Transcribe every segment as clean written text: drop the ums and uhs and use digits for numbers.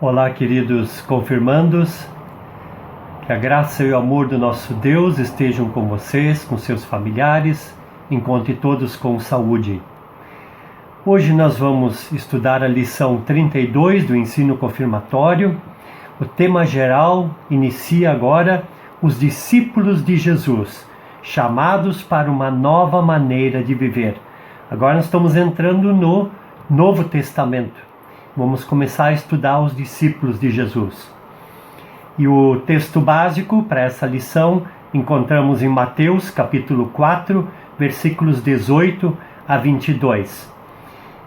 Olá, queridos confirmandos, que a graça e o amor do nosso Deus estejam com vocês, com seus familiares, encontre todos com saúde. Hoje nós vamos estudar a lição 32 do ensino confirmatório. O tema geral inicia agora os discípulos de Jesus, chamados para uma nova maneira de viver. Agora nós estamos entrando no Novo Testamento. Vamos começar a estudar os discípulos de Jesus. E o texto básico para essa lição encontramos em Mateus capítulo 4, versículos 18 a 22.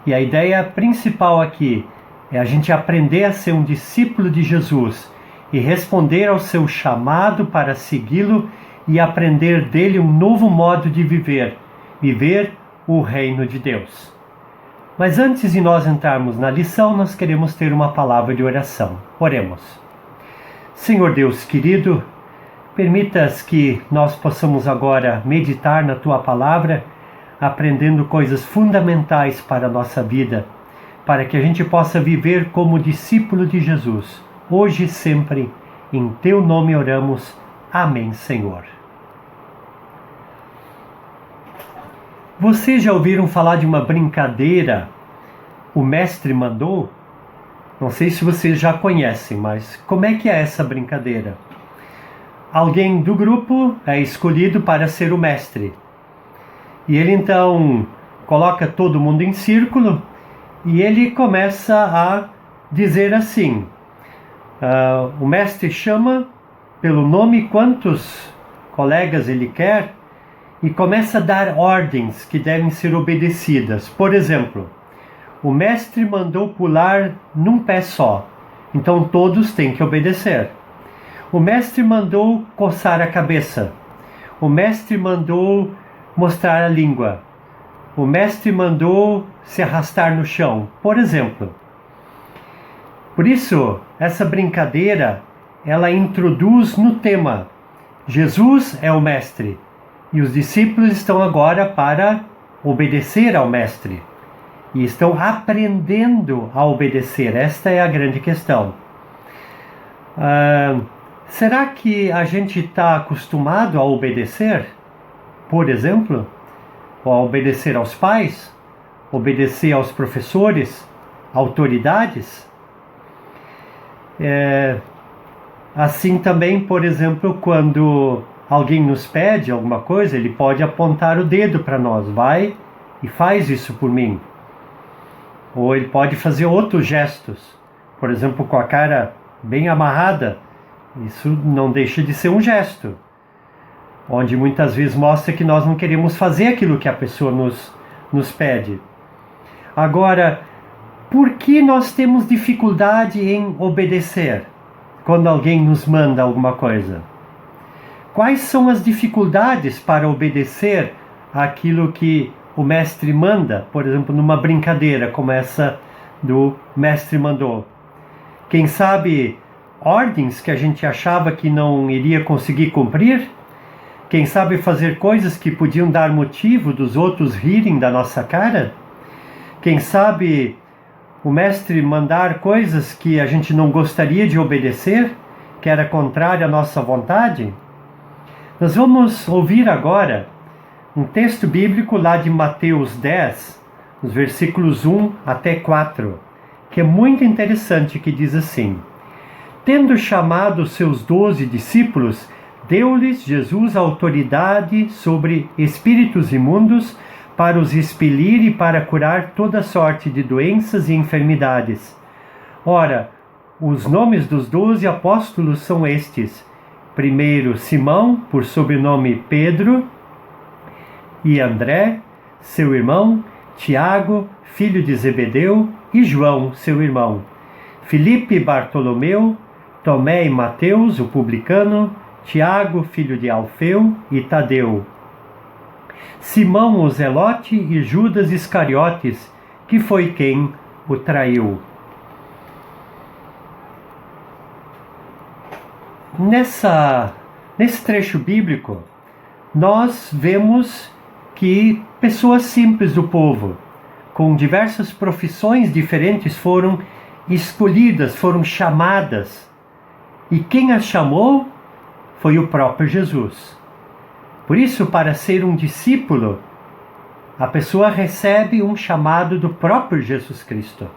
E a ideia principal aqui é a gente aprender a ser um discípulo de Jesus e responder ao seu chamado para segui-lo e aprender dele um novo modo de viver o reino de Deus. Mas antes de nós entrarmos na lição, nós queremos ter uma palavra de oração. Oremos. Senhor Deus querido, permitas que nós possamos agora meditar na Tua palavra, aprendendo coisas fundamentais para a nossa vida, para que a gente possa viver como discípulo de Jesus, hoje e sempre. Em Teu nome oramos. Amém, Senhor. Vocês já ouviram falar de uma brincadeira, o mestre mandou? Não sei se vocês já conhecem, mas como é que é essa brincadeira? Alguém do grupo é escolhido para ser o mestre. E ele então coloca todo mundo em círculo e ele começa a dizer assim. O mestre chama pelo nome quantos colegas ele quer e começa a dar ordens que devem ser obedecidas. Por exemplo, o mestre mandou pular num pé só, então todos têm que obedecer. O mestre mandou coçar a cabeça. O mestre mandou mostrar a língua. O mestre mandou se arrastar no chão, por exemplo. Por isso, essa brincadeira, ela introduz no tema: Jesus é o mestre. E os discípulos estão agora para obedecer ao mestre. E estão aprendendo a obedecer. Esta é a grande questão. Será que a gente está acostumado a obedecer? Por exemplo, a obedecer aos pais? Obedecer aos professores? Autoridades? Assim também, por exemplo, quando alguém nos pede alguma coisa, ele pode apontar o dedo para nós. Vai e faz isso por mim. Ou ele pode fazer outros gestos. Por exemplo, com a cara bem amarrada. Isso não deixa de ser um gesto. Onde muitas vezes mostra que nós não queremos fazer aquilo que a pessoa nos pede. Agora, por que nós temos dificuldade em obedecer quando alguém nos manda alguma coisa? Quais são as dificuldades para obedecer àquilo que o mestre manda, por exemplo, numa brincadeira como essa do mestre mandou? Quem sabe ordens que a gente achava que não iria conseguir cumprir? Quem sabe fazer coisas que podiam dar motivo dos outros rirem da nossa cara? Quem sabe o mestre mandar coisas que a gente não gostaria de obedecer, que era contrário à nossa vontade? Nós vamos ouvir agora um texto bíblico lá de Mateus 10, os versículos 1 até 4, que é muito interessante, que diz assim: Tendo chamado os seus 12 discípulos, deu-lhes Jesus autoridade sobre espíritos imundos para os expelir e para curar toda sorte de doenças e enfermidades. Ora, os nomes dos 12 apóstolos são estes: primeiro, Simão, por sobrenome Pedro, e André, seu irmão, Tiago, filho de Zebedeu, e João, seu irmão, Filipe e Bartolomeu, Tomé e Mateus, o publicano, Tiago, filho de Alfeu, e Tadeu, Simão o Zelote e Judas Iscariotes, que foi quem o traiu. Nesse trecho bíblico, nós vemos que pessoas simples do povo, com diversas profissões diferentes, foram escolhidas, foram chamadas. E quem as chamou foi o próprio Jesus. Por isso, para ser um discípulo, a pessoa recebe um chamado do próprio Jesus Cristo.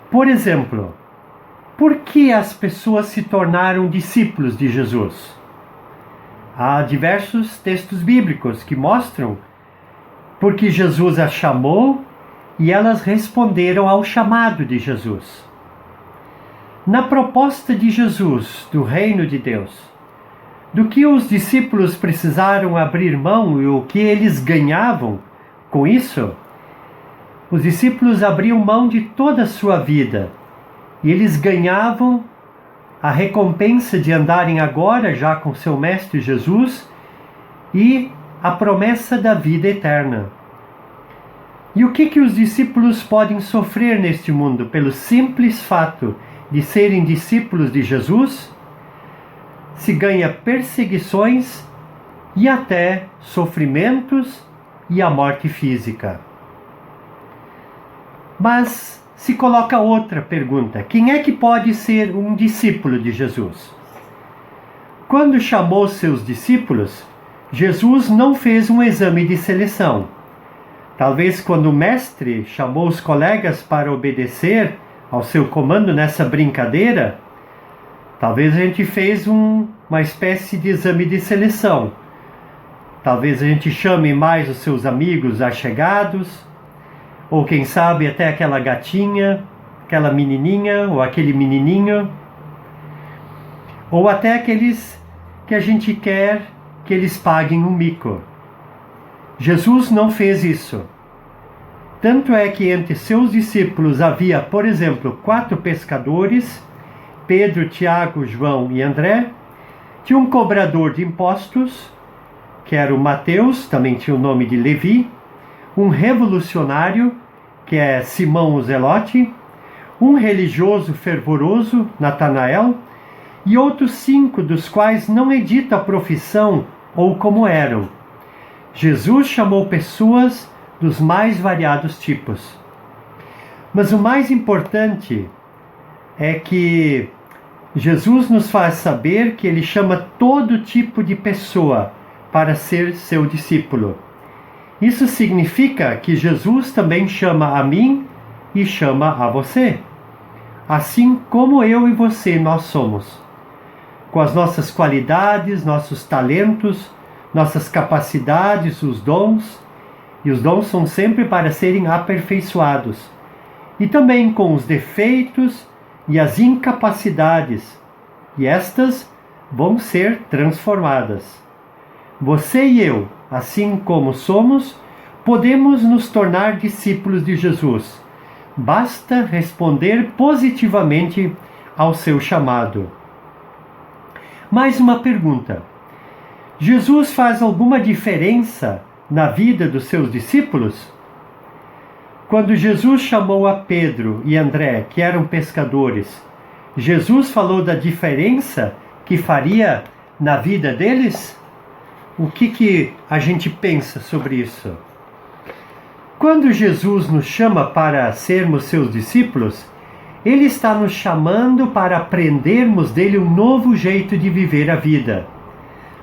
Por exemplo, por que as pessoas se tornaram discípulos de Jesus? Há diversos textos bíblicos que mostram porque Jesus as chamou e elas responderam ao chamado de Jesus. Na proposta de Jesus do reino de Deus, do que os discípulos precisaram abrir mão e o que eles ganhavam com isso, os discípulos abriam mão de toda a sua vida e eles ganhavam a recompensa de andarem agora já com seu mestre Jesus e a promessa da vida eterna. E o que os discípulos podem sofrer neste mundo pelo simples fato de serem discípulos de Jesus? Se ganha perseguições e até sofrimentos e a morte física. Mas se coloca outra pergunta: quem é que pode ser um discípulo de Jesus? Quando chamou seus discípulos, Jesus não fez um exame de seleção. Talvez quando o mestre chamou os colegas para obedecer ao seu comando nessa brincadeira, talvez a gente fez uma espécie de exame de seleção. Talvez a gente chame mais os seus amigos allegados, ou quem sabe até aquela gatinha, aquela menininha ou aquele menininho, ou até aqueles que a gente quer que eles paguem um mico. Jesus não fez isso. Tanto é que entre seus discípulos havia, por exemplo, 4 pescadores, Pedro, Tiago, João e André. Tinha um cobrador de impostos, que era o Mateus, também tinha o nome de Levi, um revolucionário, que é Simão o Zelote, um religioso fervoroso, Natanael, e outros 5, dos quais não é dita a profissão ou como eram. Jesus chamou pessoas dos mais variados tipos. Mas o mais importante é que Jesus nos faz saber que ele chama todo tipo de pessoa para ser seu discípulo. Isso significa que Jesus também chama a mim e chama a você. Assim como eu e você nós somos. Com as nossas qualidades, nossos talentos, nossas capacidades, os dons. E os dons são sempre para serem aperfeiçoados. E também com os defeitos e as incapacidades. E estas vão ser transformadas. Você e eu, assim como somos, podemos nos tornar discípulos de Jesus. Basta responder positivamente ao seu chamado. Mais uma pergunta. Jesus faz alguma diferença na vida dos seus discípulos? Quando Jesus chamou a Pedro e André, que eram pescadores, Jesus falou da diferença que faria na vida deles? O que a gente pensa sobre isso? Quando Jesus nos chama para sermos seus discípulos, Ele está nos chamando para aprendermos dele um novo jeito de viver a vida.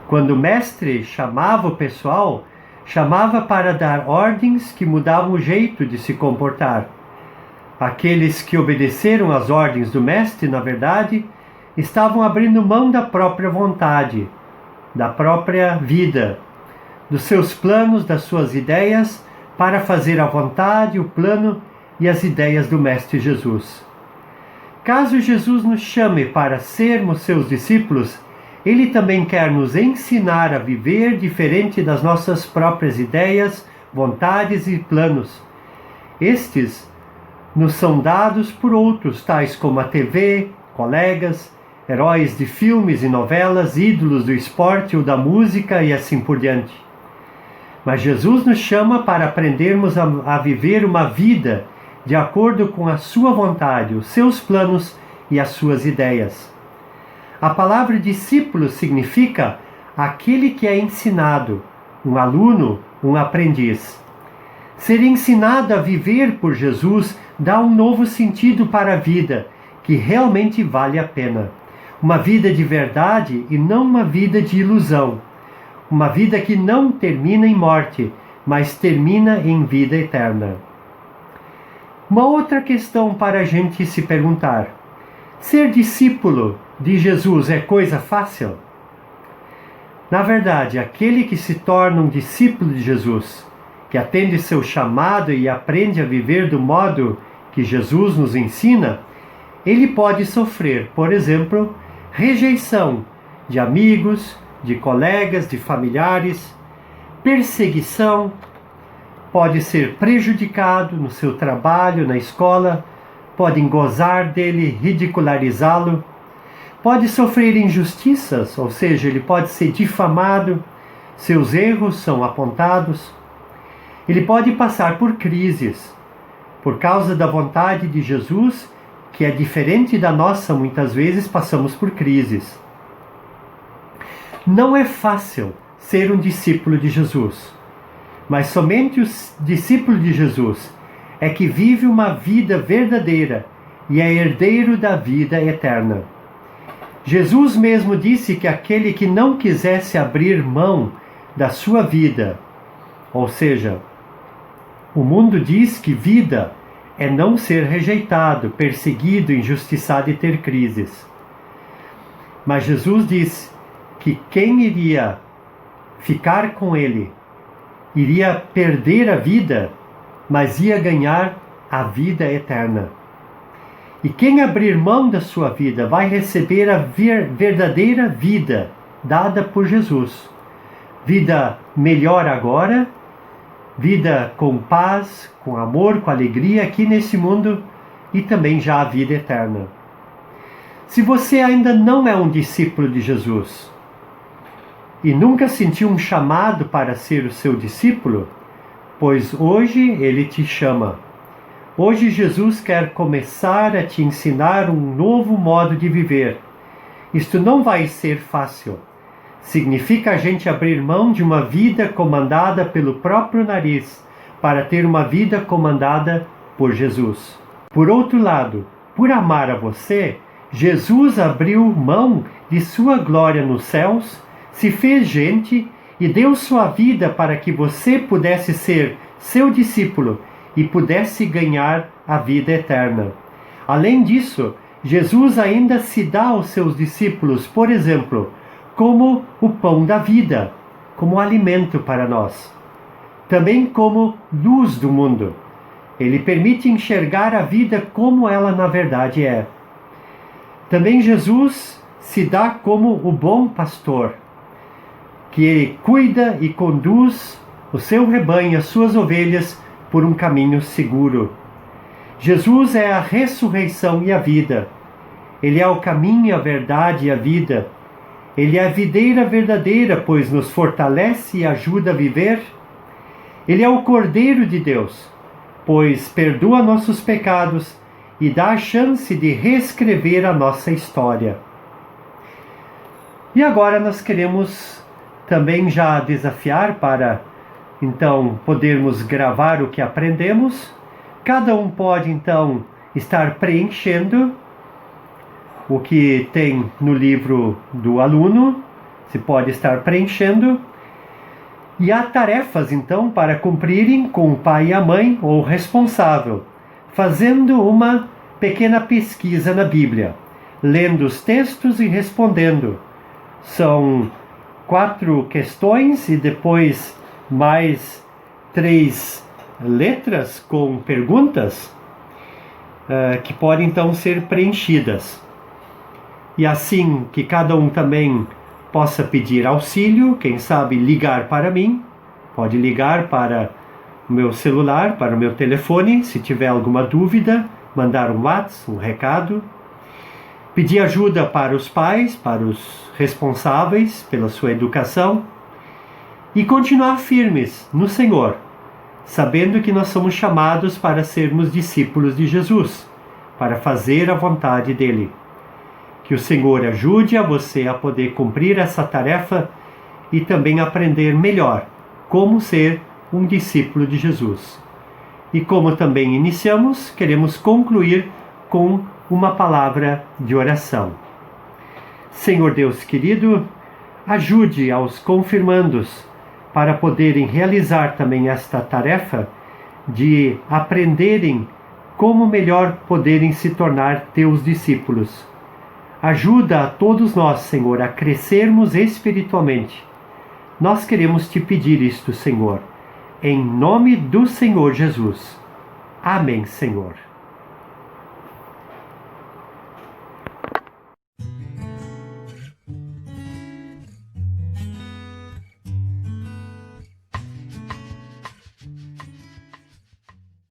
Quando o mestre chamava o pessoal, chamava para dar ordens que mudavam o jeito de se comportar. Aqueles que obedeceram às ordens do mestre, na verdade, estavam abrindo mão da própria vontade, da própria vida, dos seus planos, das suas ideias, para fazer a vontade, o plano e as ideias do mestre Jesus. Caso Jesus nos chame para sermos seus discípulos, Ele também quer nos ensinar a viver diferente das nossas próprias ideias, vontades e planos. Estes nos são dados por outros, tais como a TV, colegas, heróis de filmes e novelas, ídolos do esporte ou da música e assim por diante. Mas Jesus nos chama para aprendermos a viver uma vida de acordo com a sua vontade, os seus planos e as suas ideias. A palavra discípulo significa aquele que é ensinado, um aluno, um aprendiz. Ser ensinado a viver por Jesus dá um novo sentido para a vida, que realmente vale a pena. Uma vida de verdade e não uma vida de ilusão. Uma vida que não termina em morte, mas termina em vida eterna. Uma outra questão para a gente se perguntar: ser discípulo de Jesus é coisa fácil? Na verdade, aquele que se torna um discípulo de Jesus, que atende seu chamado e aprende a viver do modo que Jesus nos ensina, ele pode sofrer, por exemplo, rejeição de amigos, de colegas, de familiares, perseguição, pode ser prejudicado no seu trabalho, na escola, podem gozar dele, ridicularizá-lo, pode sofrer injustiças, ou seja, ele pode ser difamado, seus erros são apontados, ele pode passar por crises, por causa da vontade de Jesus, que é diferente da nossa, muitas vezes passamos por crises. Não é fácil ser um discípulo de Jesus, mas somente o discípulo de Jesus é que vive uma vida verdadeira e é herdeiro da vida eterna. Jesus mesmo disse que aquele que não quisesse abrir mão da sua vida, ou seja, o mundo diz que vida é não ser rejeitado, perseguido, injustiçado e ter crises. Mas Jesus disse que quem iria ficar com ele iria perder a vida, mas ia ganhar a vida eterna. E quem abrir mão da sua vida vai receber a verdadeira vida dada por Jesus. Vida melhor agora, vida com paz, com amor, com alegria aqui nesse mundo e também já a vida eterna. Se você ainda não é um discípulo de Jesus e nunca sentiu um chamado para ser o seu discípulo, pois hoje ele te chama. Hoje Jesus quer começar a te ensinar um novo modo de viver. Isto não vai ser fácil. Significa a gente abrir mão de uma vida comandada pelo próprio nariz para ter uma vida comandada por Jesus. Por outro lado, por amar a você, Jesus abriu mão de sua glória nos céus, se fez gente e deu sua vida para que você pudesse ser seu discípulo e pudesse ganhar a vida eterna. Além disso, Jesus ainda se dá aos seus discípulos, por exemplo, como o pão da vida, como alimento para nós. Também como luz do mundo. Ele permite enxergar a vida como ela na verdade é. Também Jesus se dá como o bom pastor, que ele cuida e conduz o seu rebanho, as suas ovelhas, por um caminho seguro. Jesus é a ressurreição e a vida. Ele é o caminho, a verdade e a vida. Ele é a videira verdadeira, pois nos fortalece e ajuda a viver. Ele é o Cordeiro de Deus, pois perdoa nossos pecados e dá a chance de reescrever a nossa história. E agora nós queremos também já desafiar para, então, podermos gravar o que aprendemos. Cada um pode, então, estar preenchendo o que tem no livro do aluno. Se pode estar preenchendo. E há tarefas, então, para cumprirem com o pai e a mãe, ou responsável, fazendo uma pequena pesquisa na Bíblia, lendo os textos e respondendo. São 4 questões e depois mais 3 letras com perguntas que podem então ser preenchidas. E assim que cada um também possa pedir auxílio, quem sabe ligar para mim, pode ligar para o meu celular, para o meu telefone, se tiver alguma dúvida, mandar um WhatsApp, um recado, pedir ajuda para os pais, para os responsáveis pela sua educação e continuar firmes no Senhor, sabendo que nós somos chamados para sermos discípulos de Jesus, para fazer a vontade dele. Que o Senhor ajude a você a poder cumprir essa tarefa e também aprender melhor como ser um discípulo de Jesus. E como também iniciamos, queremos concluir com uma palavra de oração. Senhor Deus querido, ajude aos confirmandos para poderem realizar também esta tarefa de aprenderem como melhor poderem se tornar teus discípulos. Ajuda a todos nós, Senhor, a crescermos espiritualmente. Nós queremos te pedir isto, Senhor, em nome do Senhor Jesus. Amém, Senhor.